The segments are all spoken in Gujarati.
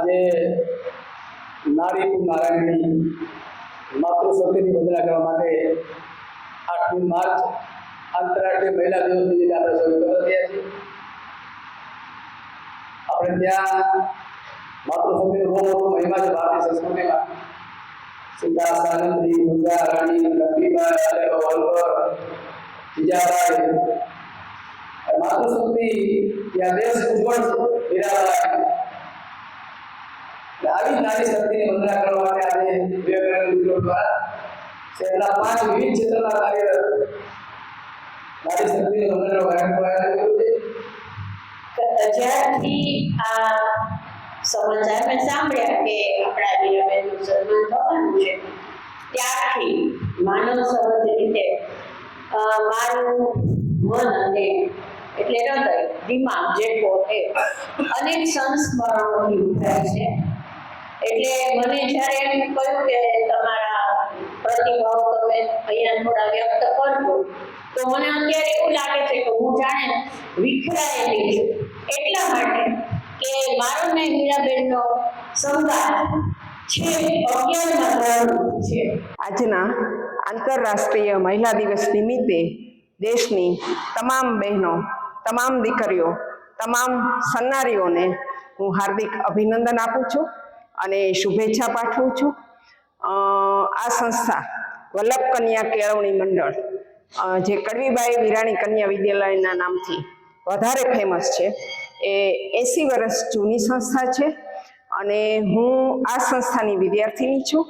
આજે નારી નારાયણની માતૃશક્તિની વંદના કરવા માટે 8મી માર્ચ આંતરરાષ્ટ્રીય મહિલા દિવસ નિમિત્તે આપણે સૌ એકત્ર થયા છીએ। આપણે ત્યાં માતૃશક્તિનો બહુ મોટો મહિમા છે ભારતીય સંસ્કૃતિમાં। સીતા, સાનંદી, દુર્ગા રાણી, લક્ષ્મીબાઈ, વલ્લભ, જીજાબાઈ, માતૃશક્તિ ત્યાં દેશ ઉજ્જવળ છે। હીરાબાઈ આવી નારી શક્તિની વંદના કરવા માટે આજે વિવેકાનંદ ઉદ્યોગ દ્વારા ક્ષેત્રના 5 વિવિધ ક્ષેત્રમાં કાર્યરત નારી શક્તિની વંદનાનો કાર્યક્રમ કર્યો છે। જ્યારથી આ સમાચાર મેં સાંભળ્યા કે આપણા હીરાબેનનું સન્માન થવાનું છે ત્યારથી માનવ સહજ રીતે મારું મન અને એટલે હૃદય દિમાગ જેટલો એ અનેક સંસ્મરણોથી ઉભરાય છે। એટલે મને જ્યારે એમ કહ્યું કે તમારા પ્રતિભાવ તમે અહીંયા થોડા વ્યક્ત કરજો તો મને અત્યારે એવું લાગે છે કે હું જાણે વિખરાયેલી છું। એટલા માટે કે મારો ને હીરાબેનનો સંગાથ છે 11મા ધોરણનો છે। આજના આંતરરાષ્ટ્રીય મહિલા દિવસ નિમિત્તે દેશની તમામ બહેનો, તમામ દીકરીઓ, તમામ સન્નારીઓને હું હાર્દિક અભિનંદન આપું છું અને શુભેચ્છા પાઠવું છું। આ સંસ્થા વલ્લભ કન્યા કેળવણી મંડળ જે કડવીબાઈ વિરાણી કન્યા વિદ્યાલયના નામથી વધારે ફેમસ છે, એ 80 વર્ષ જૂની સંસ્થા છે અને હું આ સંસ્થાની વિદ્યાર્થીની છું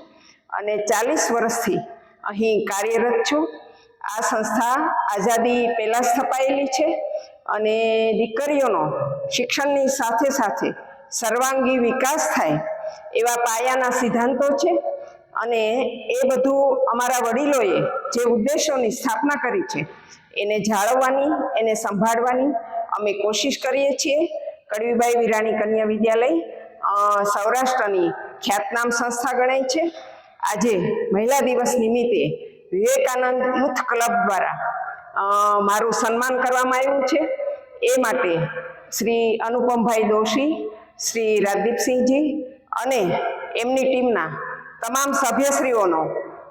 અને 40 વર્ષથી અહીં કાર્યરત છું। આ સંસ્થા આઝાદી પહેલાં સ્થપાયેલી છે અને દીકરીઓનો શિક્ષણની સાથે સાથે સર્વાંગી વિકાસ થાય એવા પાયાના સિદ્ધાંતો છે અને એ બધું અમારા વડીલોએ જે ઉદ્દેશોની સ્થાપના કરી છે એને જાળવવાની, એને સંભાળવાની અમે કોશિશ કરીએ છીએ। કડવીબાઈ વિરાણી કન્યા વિદ્યાલય સૌરાષ્ટ્રની ખ્યાતનામ સંસ્થા ગણાય છે। આજે મહિલા દિવસ નિમિત્તે વિવેકાનંદ યુથ ક્લબ દ્વારા મારું સન્માન કરવામાં આવ્યું છે। એ માટે શ્રી અનુપમભાઈ દોશી, શ્રી રાજદીપસિંહજી અને એમની ટીમના તમામ સભ્યશ્રીઓનો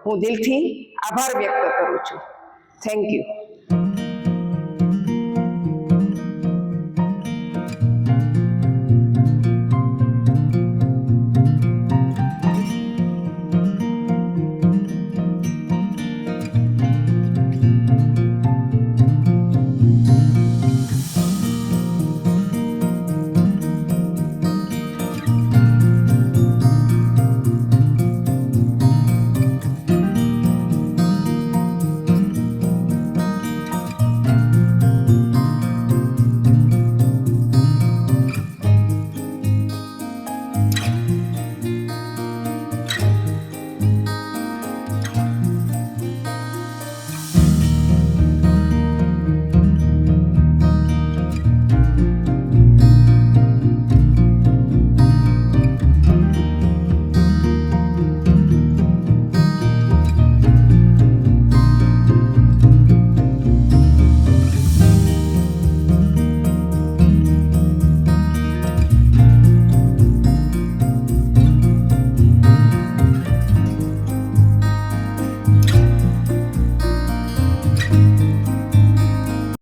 હું દિલથી આભાર વ્યક્ત કરું છું। Thank you.